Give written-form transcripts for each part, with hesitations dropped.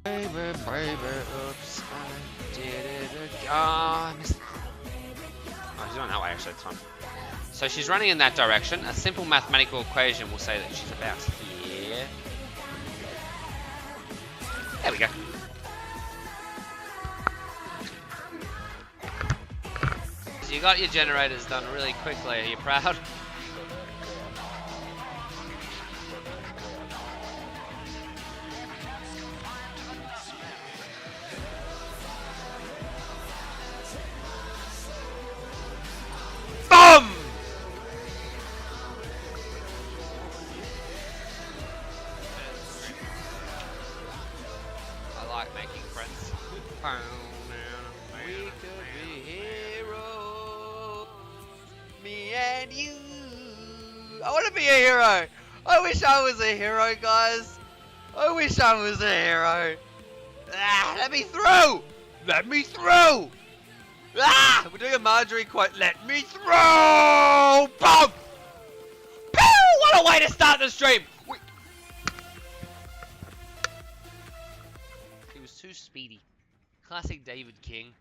Baby, baby, oops, I did it again. Oh, I missed. Oh, she's going that way actually, it's fine. So she's running in that direction. A simple mathematical equation will say that she's about here. There we go. So you got your generators done really quickly. Are you proud? BOOM! I like making friends. We could be heroes, me and you. I want to be a hero. I wish I was a hero, guys. I wish I was a hero. Ah, let me through. Let me through. Ah, we're doing a Marjorie quote. Let me through. Boom. Pew! What a way to start the stream. He was too speedy. Classic David King.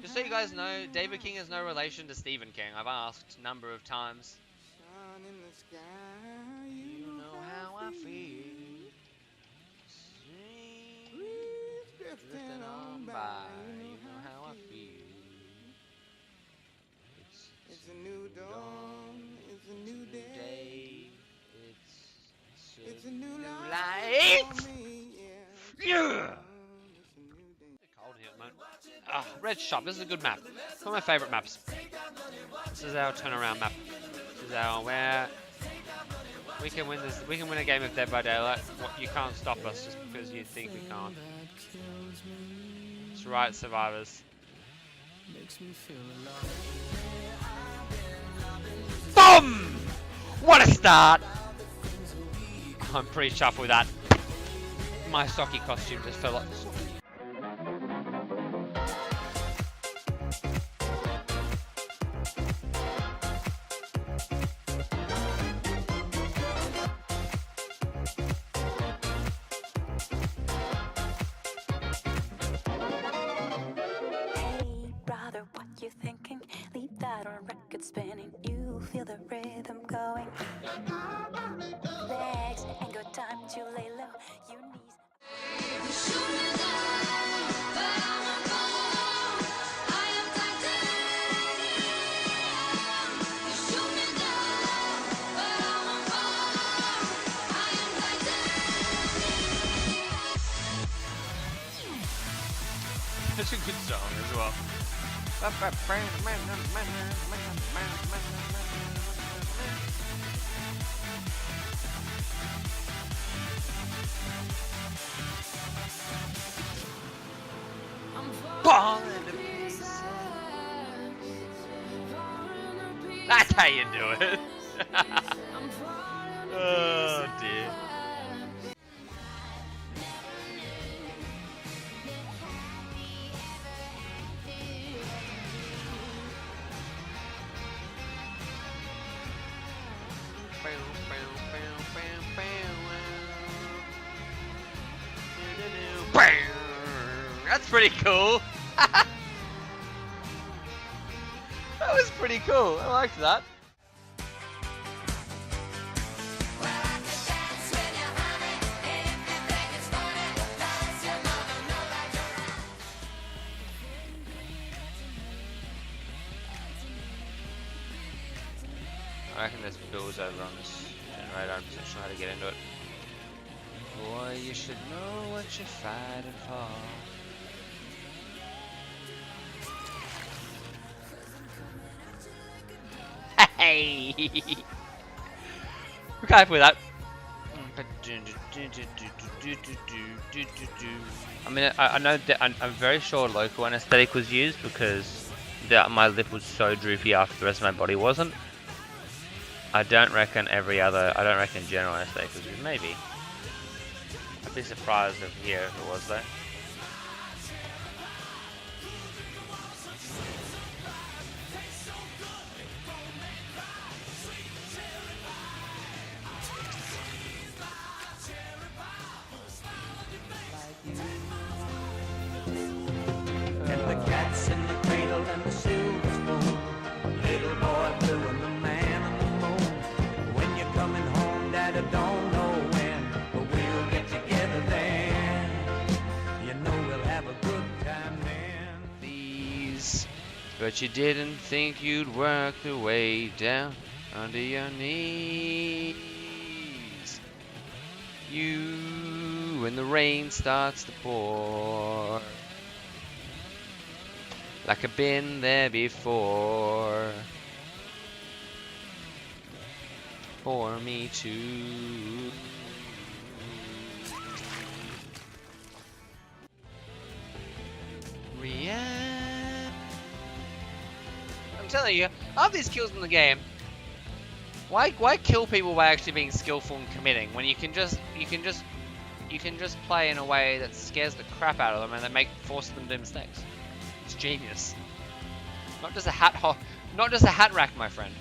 Just so you guys know, David King is no relation to Stephen King. I've asked a number of times. You know how I feel. Drifting on by. You know how I feel. It's a new dawn. It's a new day. It's a new life. Yeah. Cold here at the moment. Ah, Red Shop. This is a good map. It's one of my favourite maps. This is our turnaround map. This is our where we can win this. We can win a game of Dead by Daylight. You can't stop us just because you think we can't. That's right, survivors. Boom! What a start! I'm pretty chuffed with that. My socky costume just fell off. Spinning, you feel the rhythm going. Legs ain't got time to lay low. Your knees. That's a good song as well. That's how you do it. Oh dear. That's pretty cool. That was pretty cool. I liked that. I reckon there's bills over on this generator. I'm just not sure how to get into it. Boy, you should know what you're fighting for. Hey! We're happy with that. I mean, I know that I'm very sure local anesthetic was used because my lip was so droopy after the rest of my body wasn't. I don't reckon general anesthetic was used. Maybe. I'd be surprised if it was though. But you didn't think you'd work the way down under your knees. You, when the rain starts to pour, like I've been there before, for me to react. I'm telling you, of these kills in the game, why kill people by actually being skillful and committing when you can just play in a way that scares the crap out of them and then force them to do mistakes. It's genius. Not just a hat rack, my friend.